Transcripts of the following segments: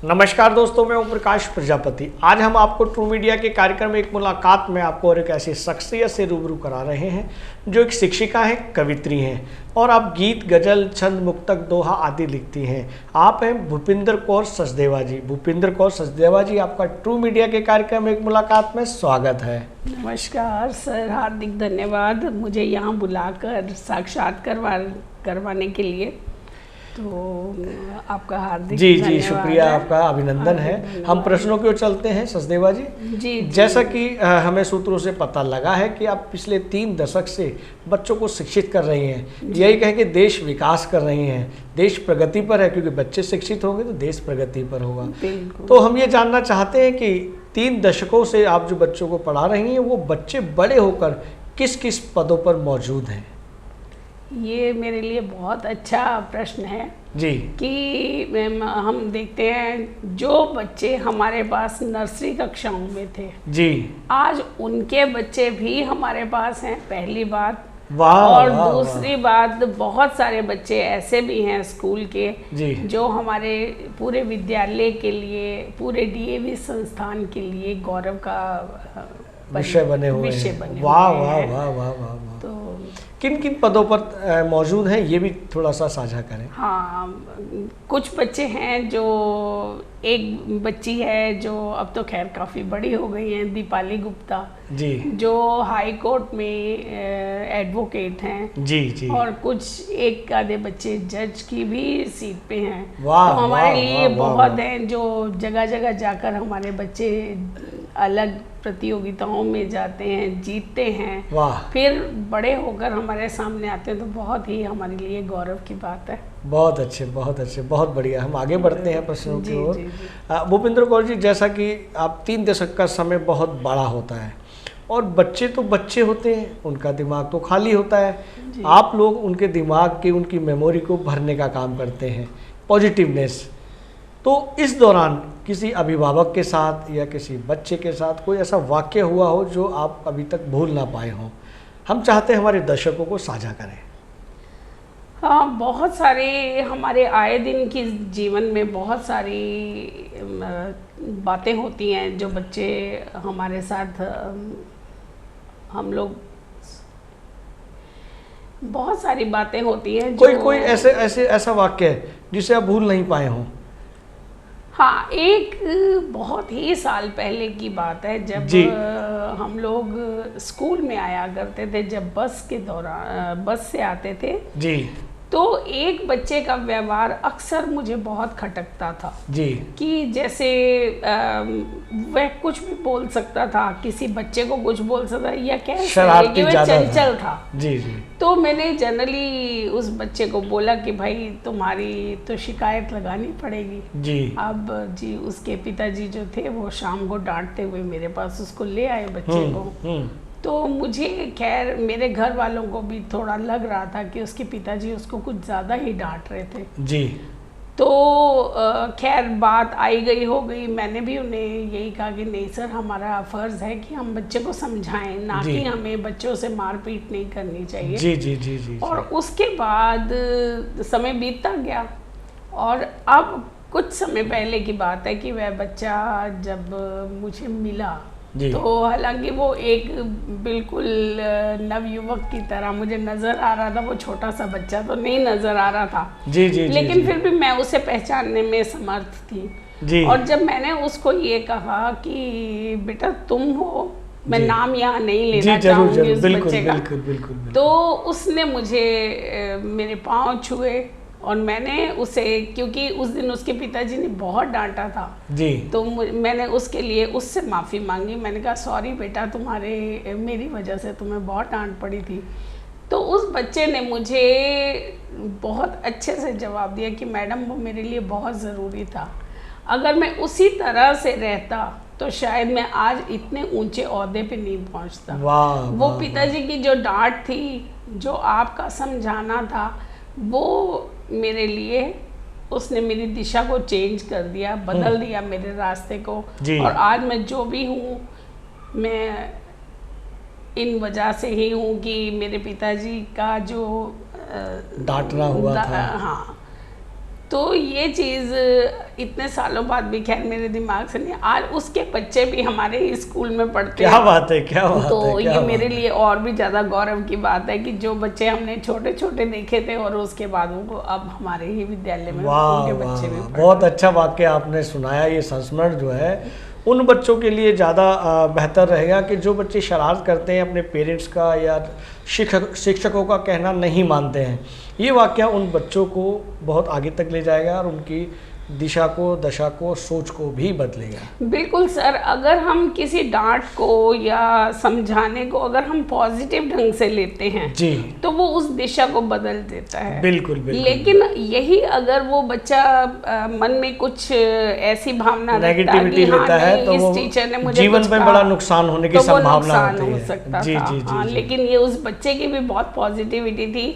नमस्कार दोस्तों, मैं ओम प्रकाश प्रजापति। आज हम आपको ट्रू मीडिया के कार्यक्रम में एक मुलाकात में आपको और एक ऐसी शख्सियत से रूबरू करा रहे हैं जो एक शिक्षिका हैं, कवित्री हैं और आप गीत, गजल, छंद, मुक्तक, दोहा आदि लिखती हैं। आप हैं भूपिंदर कौर सचदेवा जी। भूपिंदर कौर सचदेवा जी, आपका ट्रू मीडिया के कार्यक्रम में एक मुलाकात में स्वागत है। नमस्कार सर, हार्दिक धन्यवाद मुझे यहाँ बुलाकर साक्षात्कार करवाने के लिए। तो आपका हार्दिक जी शुक्रिया, आपका अभिनंदन है। हम प्रश्नों की ओर चलते हैं सचदेवा जी। जी जैसा कि हमें सूत्रों से पता लगा है कि आप पिछले 3 दशक से बच्चों को शिक्षित कर रही हैं। यही कहें कि देश विकास कर रही हैं, देश प्रगति पर है, क्योंकि बच्चे शिक्षित होंगे तो देश प्रगति पर होगा। तो हम ये जानना चाहते हैं कि 3 दशकों से आप जो बच्चों को पढ़ा रही हैं, वो बच्चे बड़े होकर किस किस पदों पर मौजूद हैं? ये मेरे लिए बहुत अच्छा प्रश्न है जी कि हम देखते हैं जो बच्चे हमारे पास नर्सरी कक्षाओं में थे जी, आज उनके बच्चे भी हमारे पास हैं, पहली बात। वाह। और वाह, दूसरी बात, बहुत सारे बच्चे ऐसे भी हैं स्कूल के जी, जो हमारे पूरे विद्यालय के लिए, पूरे डीएवी संस्थान के लिए गौरव का विषय बने हुए हैं। वाह वाह वाह वाह वाह। तो किन किन पदों पर मौजूद हैं, ये भी थोड़ा सा साझा करें। हाँ, कुछ बच्चे हैं जो, एक बच्ची है जो अब तो खैर काफ़ी बड़ी हो गई हैं, दीपाली गुप्ता जी, जो हाई कोर्ट में एडवोकेट हैं। जी जी। और कुछ एक आधे बच्चे जज की भी सीट पे हैं। वाह, तो हमारे वाह, लिए वाह, बहुत वाह। हैं जो जगह जगह जाकर हमारे बच्चे अलग प्रतियोगिताओं में जाते हैं, जीतते हैं, वाह, फिर बड़े होकर हमारे सामने आते हैं। तो बहुत ही हमारे लिए गौरव की बात है। बहुत अच्छे, बहुत अच्छे, बहुत बढ़िया। हम आगे बढ़ते हैं प्रश्नों की ओर। जी, जी। भूपिंदर कौर जी, जैसा कि आप 3 दशक का समय बहुत बड़ा होता है और बच्चे तो बच्चे होते हैं, उनका दिमाग तो खाली होता है। आप लोग उनके दिमाग की, उनकी मेमोरी को भरने का काम करते हैं, पॉजिटिवनेस। तो इस दौरान किसी अभिभावक के साथ या किसी बच्चे के साथ कोई ऐसा वाक्य हुआ हो जो आप अभी तक भूल ना पाए हों, हम चाहते हैं हमारे दर्शकों को साझा करें। हाँ, बहुत सारे हमारे आए दिन की जीवन में बहुत सारी बातें होती हैं जो बच्चे हमारे साथ, हम लोग, बहुत सारी बातें होती हैं जो कोई ऐसा वाक्य है जिसे आप भूल नहीं पाए हों? हाँ, एक बहुत ही साल पहले की बात है जब हम लोग स्कूल में आया करते थे, जब बस के दौरान बस से आते थे जी, तो एक बच्चे का व्यवहार अक्सर मुझे बहुत खटकता था जी, कि जैसे वह कुछ भी बोल सकता था, किसी बच्चे को कुछ बोल सकता या कह सकता कि वह चंचल था। जी जी। तो मैंने जनरली उस बच्चे को बोला कि भाई तुम्हारी तो शिकायत लगानी पड़ेगी जी। अब जी, उसके पिताजी जो थे वो शाम को डांटते हुए मेरे पास उसको ले आए बच्चे को। तो मुझे, खैर मेरे घर वालों को भी थोड़ा लग रहा था कि उसके पिताजी उसको कुछ ज़्यादा ही डांट रहे थे जी। तो खैर बात आई गई हो गई। मैंने भी उन्हें यही कहा कि नहीं सर, हमारा फ़र्ज़ है कि हम बच्चे को समझाएं, ना कि हमें बच्चों से मारपीट नहीं करनी चाहिए। जी जी जी जी। और उसके बाद समय बीतता गया और अब कुछ समय पहले की बात है कि वह बच्चा जब मुझे मिला तो हालांकि वो एक बिल्कुल नवयुवक की तरह मुझे नज़र आ रहा था, वो छोटा सा बच्चा तो नहीं नज़र आ रहा था। जी जी। लेकिन जी, फिर भी मैं उसे पहचानने में समर्थ थी। जी। और जब मैंने उसको ये कहा कि बेटा तुम हो, मैं नाम यहाँ नहीं लेना चाहूँगी उस बच्चे का, बिल्कुल, बिल्कुल। तो उसने मुझे मेरे पाँव छुए और मैंने उसे, क्योंकि उस दिन उसके पिताजी ने बहुत डांटा था जी, तो मैंने उसके लिए उससे माफ़ी मांगी। मैंने कहा सॉरी बेटा, मेरी वजह से तुम्हें बहुत डांट पड़ी थी। तो उस बच्चे ने मुझे बहुत अच्छे से जवाब दिया कि मैडम वो मेरे लिए बहुत ज़रूरी था, अगर मैं उसी तरह से रहता तो शायद मैं आज इतने ऊंचे ओहदे पे नहीं पहुंचता। वो पिताजी की जो डांट थी, जो आपका समझाना था, वो मेरे लिए, उसने मेरी दिशा को चेंज कर दिया, बदल दिया मेरे रास्ते को। और आज मैं जो भी हूँ, मैं इन वजह से ही हूँ कि मेरे पिताजी का जो डांटना हुआ था, हाँ, तो ये चीज़ इतने सालों बाद भी खैर मेरे दिमाग से नहीं, आज उसके बच्चे भी हमारे ही स्कूल में पढ़ते हैं। क्या बात है, क्या बात तो है, क्या ये बात मेरे है। लिए और भी ज़्यादा गौरव की बात है कि जो बच्चे हमने छोटे छोटे देखे थे और उसके बाद उनको अब हमारे ही विद्यालय में वाह उनके वाह बच्चे भी वाह, पढ़ बहुत अच्छा वाक्य आपने सुनाया। ये संस्मरण जो है उन बच्चों के लिए ज़्यादा बेहतर रहेगा कि जो बच्चे शरारत करते हैं, अपने पेरेंट्स का या शिक्षकों का कहना नहीं मानते हैं। ये वाक्य उन बच्चों को बहुत आगे तक ले जाएगा और उनकी दिशा को, दशा को, सोच को भी बदलेगा। बिल्कुल सर, अगर हम किसी डांट को या समझाने को अगर हम पॉजिटिव ढंग से लेते हैं जी, तो वो उस दिशा को बदल देता है। बिल्कुल बिल्कुल। लेकिन यही अगर वो बच्चा मन में कुछ ऐसी भावना नेगेटिविटी लेता है तो वो टीचर ने मुझे जीवन कुछ में कहा, बड़ा नुकसान होने की तो वो संभावना नुकसान होती हो है। सकता जी था। जी जी, हाँ, जी। लेकिन ये उस बच्चे की भी बहुत पॉजिटिविटी थी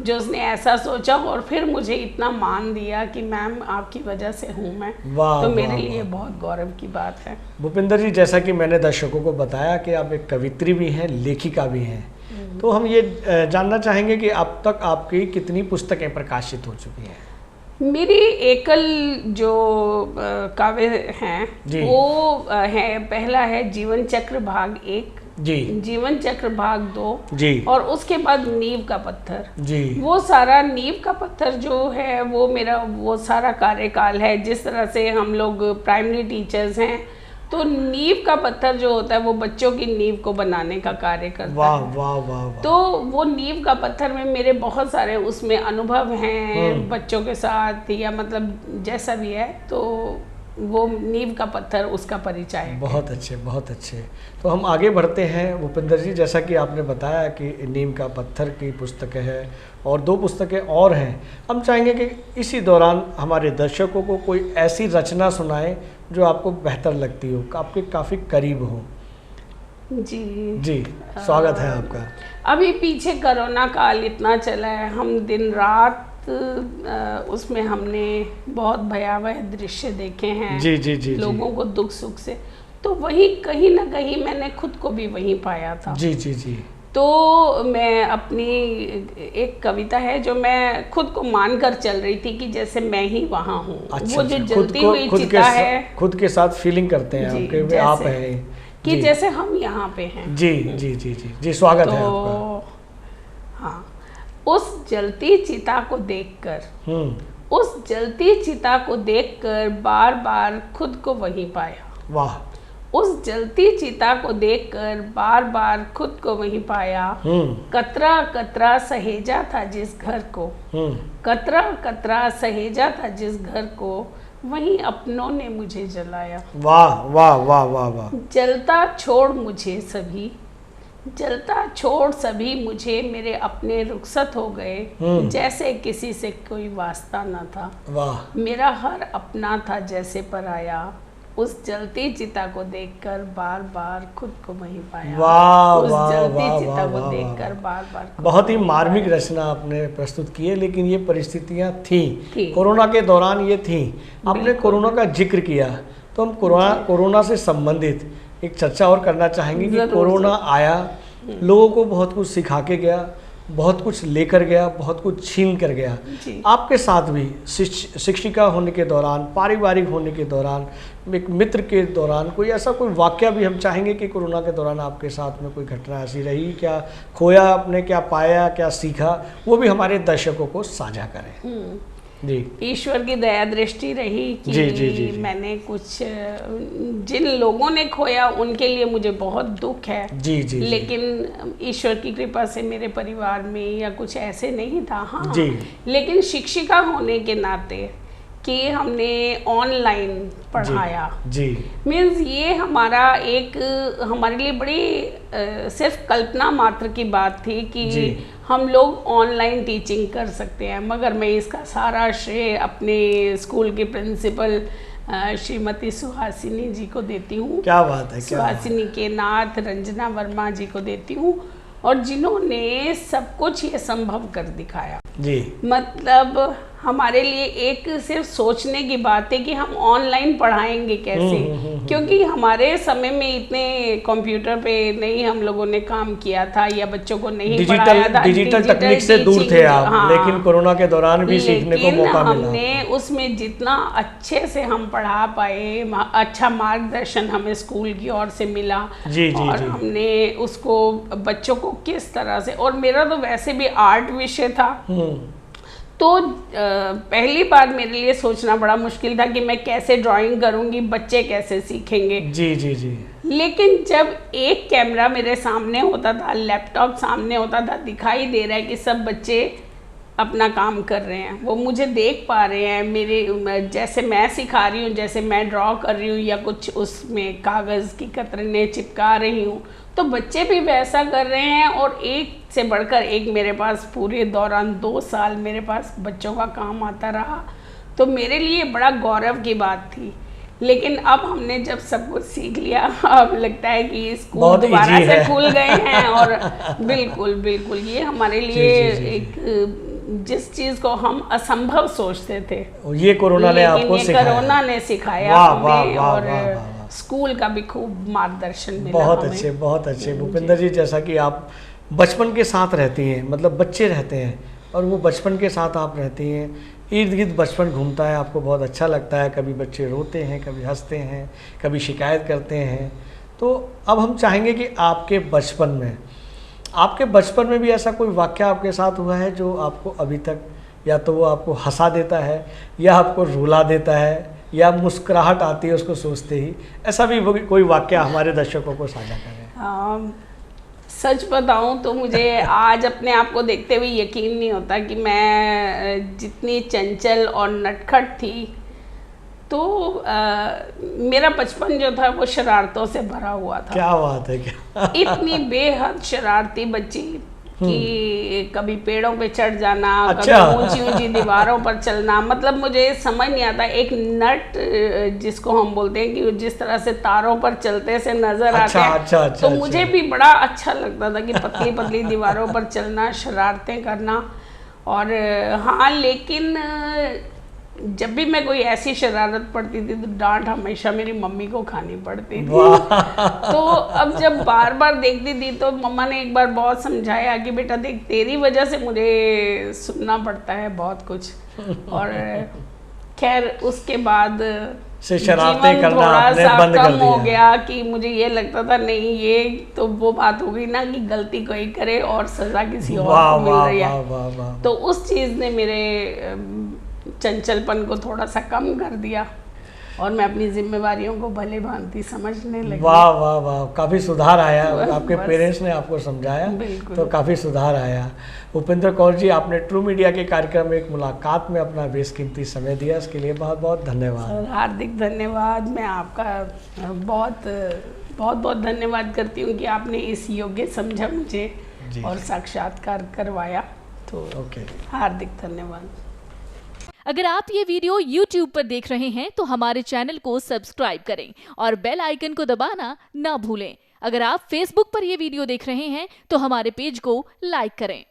जो उसने ऐसा सोचा और फिर मुझे इतना मान दिया कि मैम आपकी वजह से हूँ मैं। वाह, तो मेरे वाह, लिए वाह। बहुत गौरव की बात है। भूपिंदर जी, जैसा कि मैंने दर्शकों को बताया कि आप एक कवित्री भी हैं, लेखिका भी हैं, तो हम ये जानना चाहेंगे कि अब तक आपकी कितनी पुस्तकें प्रकाशित हो चुकी हैं? मेरी एकल जो काव्य हैं जी। वो है, पहला है जीवन चक्र भाग 1, जी जीवन चक्र भाग 2 जी और उसके बाद नींव का पत्थर। जी। वो सारा नींव का पत्थर जो है वो मेरा वो सारा कार्यकाल है। जिस तरह से हम लोग प्राइमरी है तो नींव का पत्थर जो होता है वो बच्चों की नींव को बनाने का कार्य करता वाह है। वाह वाह वाह। तो वो नींव का पत्थर में मेरे बहुत सारे उसमें अनुभव हैं बच्चों के साथ, या मतलब जैसा भी है, तो वो नींव का पत्थर उसका परिचय है। बहुत अच्छे, बहुत अच्छे। तो हम आगे बढ़ते हैं भूपिंदर जी, जैसा कि आपने बताया कि नीम का पत्थर की पुस्तकें हैं और 2 पुस्तकें और हैं। हम चाहेंगे कि इसी दौरान हमारे दर्शकों को कोई ऐसी रचना सुनाएं जो आपको बेहतर लगती हो, आपके काफ़ी करीब हो। जी जी, स्वागत है आपका। अभी पीछे कोरोना काल इतना चला है, हम दिन रात उसमें हमने बहुत भयावह दृश्य देखे हैं। जी जी जी लोगों को दुख सुख से, तो वही कहीं ना कहीं मैंने खुद को भी वहीं पाया था। जी जी जी। तो मैं अपनी एक कविता है जो मैं खुद को मानकर चल रही थी कि जैसे मैं ही वहाँ हूँ। अच्छा, वो जो जलती हुई चिता है, खुद के साथ फीलिंग करते हैं जी, आपके, आप हैं कि जैसे हम यहाँ पे हैं। जी जी जी जी जी, स्वागत है आपका। हाँ, उस जलती चिता को देखकर, उस जलती चिता को देखकर बार बार खुद को वहीं पाया। वाह। उस जलती चिता को देखकर बार बार खुद को वहीं पाया। कतरा कतरा सहेजा था जिस घर को, कतरा कतरा सहेजा था जिस घर को, वहीं अपनों ने मुझे जलाया। वाह वाह वाह वाह वाह। जलता छोड़ मुझे सभी, जलता छोड़ सभी मुझे, मेरे अपने रुखसत हो गए जैसे किसी से कोई वास्ता न था। वाह। मेरा हर अपना था जैसे पराया, उस जलती चिता को देखकर बार बार खुद को वहीं पाया। वाह उस वाह जलती वाह चिता को वाह देखकर बार बार बहुत ही मार्मिक रचना आपने प्रस्तुत की है, लेकिन ये परिस्थितियां थी थी। कोरोना के दौरान ये थी। आपने कोरोना का जिक्र किया, तो हम कोरोना से संबंधित एक चर्चा और करना चाहेंगे कि कोरोना आया, लोगों को बहुत कुछ सिखा के गया, बहुत कुछ लेकर गया, बहुत कुछ छीन कर गया। आपके साथ भी शिक्षिका होने के दौरान, पारिवारिक होने के दौरान, एक मित्र के दौरान कोई ऐसा कोई वाकया भी हम चाहेंगे कि कोरोना के दौरान आपके साथ में कोई घटना ऐसी रही, क्या खोया आपने, क्या पाया, क्या सीखा, वो भी हमारे दर्शकों को साझा करें। जी। ईश्वर की दया दृष्टि रही कि जी, जी, जी, जी। मैंने कुछ जिन लोगों ने खोया उनके लिए मुझे बहुत दुख है। जी जी। लेकिन ईश्वर की कृपा से मेरे परिवार में या कुछ ऐसे नहीं था। हाँ जी। लेकिन शिक्षिका होने के नाते कि हमने ऑनलाइन पढ़ाया, जी, मीन्स ये हमारा एक हमारे लिए बड़ी सिर्फ कल्पना मात्र की बात थी कि हम लोग ऑनलाइन टीचिंग कर सकते हैं। मगर मैं इसका सारा श्रेय अपने स्कूल के प्रिंसिपल श्रीमती सुहासिनी जी को देती हूँ। क्या बात है, क्या सुहासिनी के नाथ रंजना वर्मा जी को देती हूँ, और जिन्होंने सब कुछ ये संभव कर दिखाया। जी। मतलब हमारे लिए एक सिर्फ सोचने की बात है कि हम ऑनलाइन पढ़ाएंगे कैसे, क्योंकि हमारे समय में इतने कंप्यूटर पे नहीं हम लोगों ने काम किया था या बच्चों को नहीं पढ़ाया था। डिजिटल तकनीक से दूर थे आप। हाँ, लेकिन कोरोना के दौरान भी सीखने को मौका मिला। हमने उसमें जितना अच्छे से हम पढ़ा पाए, अच्छा मार्गदर्शन हमें स्कूल की ओर से मिला। जी, जी, और जी। हमने उसको बच्चों को किस तरह से, और मेरा तो वैसे भी आर्ट विषय था, तो पहली बार मेरे लिए सोचना बड़ा मुश्किल था कि मैं कैसे ड्राइंग करूंगी, बच्चे कैसे सीखेंगे। जी जी जी। लेकिन जब एक कैमरा मेरे सामने होता था, लैपटॉप सामने होता था, दिखाई दे रहा है कि सब बच्चे अपना काम कर रहे हैं, वो मुझे देख पा रहे हैं, मेरे जैसे मैं सिखा रही हूँ, जैसे मैं ड्रॉ कर रही हूँ या कुछ उसमें कागज़ की कतरने चिपका रही हूँ, तो बच्चे भी वैसा कर रहे हैं। और एक से बढ़कर एक मेरे पास पूरे दौरान 2 साल मेरे पास बच्चों का काम आता रहा, तो मेरे लिए बड़ा गौरव की बात थी। लेकिन अब हमने जब सब कुछ सीख लिया, अब लगता है कि स्कूल दोबारा से खुल गए हैं। और बिल्कुल बिल्कुल ये हमारे लिए एक जिस चीज को हम असंभव सोचते थे, ये कोरोना ने आपको सिखाया। कोरोना ने सिखाया हमें। और स्कूल का भी खूब मार्गदर्शन मिला। बहुत अच्छे, बहुत अच्छे। भूपेंद्र जी, जैसा कि आप बचपन के साथ रहती हैं, मतलब बच्चे रहते हैं और वो बचपन के साथ आप रहती हैं, इर्द गिर्द बचपन घूमता है, आपको बहुत अच्छा लगता है। कभी बच्चे रोते हैं, कभी हंसते हैं, कभी शिकायत करते हैं। तो अब हम चाहेंगे कि आपके बचपन में भी ऐसा कोई वाक़या आपके साथ हुआ है जो आपको अभी तक या तो वो आपको हंसा देता है या आपको रुला देता है या मुस्कुराहट आती है उसको सोचते ही, ऐसा भी कोई वाक़या हमारे दर्शकों को साझा करें? सच बताऊं तो मुझे आज अपने आप को देखते हुए यकीन नहीं होता कि मैं जितनी चंचल और नटखट थी, तो मेरा बचपन जो था वो शरारतों से भरा हुआ था। क्या बात है, क्या इतनी बेहद शरारती बच्ची कि कभी पेड़ों पे चढ़ जाना, अच्छा। कभी ऊंची ऊंची दीवारों पर चलना। मतलब मुझे समझ नहीं आता, एक नट जिसको हम बोलते हैं कि जिस तरह से तारों पर चलते से नजर आते हैं, अच्छा, तो मुझे भी बड़ा अच्छा लगता था कि पतली पतली दीवारों पर चलना, शरारतें करना। और हाँ, लेकिन जब भी मैं कोई ऐसी शरारत पड़ती थी तो डांट हमेशा मेरी मम्मी को खानी पड़ती थी। तो अब जब बार बार देखती थी तो मम्मा ने एक बार बहुत समझाया कि बेटा देख, तेरी वजह से मुझे सुनना पड़ता है बहुत कुछ। और खैर उसके बाद से शरारतें करना आपने बंद कर दिया। हो गया कि मुझे ये लगता था नहीं, ये तो वो बात हो गई ना कि गलती कोई करे और सजा किसी और को मिल रही है। तो उस चीज़ ने मेरे चंचलपन को थोड़ा सा कम कर दिया और मैं अपनी जिम्मेवारियों को भले भांति समझने लगी। वाह वाह वाह, काफ़ी सुधार आया। आपके पेरेंट्स ने आपको समझाया तो काफ़ी सुधार आया। भूपेंद्र कौर जी, आपने ट्रू मीडिया के कार्यक्रम में एक मुलाकात में अपना बेशकीमती समय दिया, इसके लिए बहुत बहुत धन्यवाद। हार्दिक धन्यवाद। मैं आपका बहुत बहुत धन्यवाद करती हूँ कि आपने इस योग्य समझा मुझे और साक्षात्कार करवाया, तो हार्दिक धन्यवाद। अगर आप ये वीडियो YouTube पर देख रहे हैं तो हमारे चैनल को सब्सक्राइब करें और बेल आइकन को दबाना ना भूलें। अगर आप Facebook पर ये वीडियो देख रहे हैं तो हमारे पेज को लाइक करें।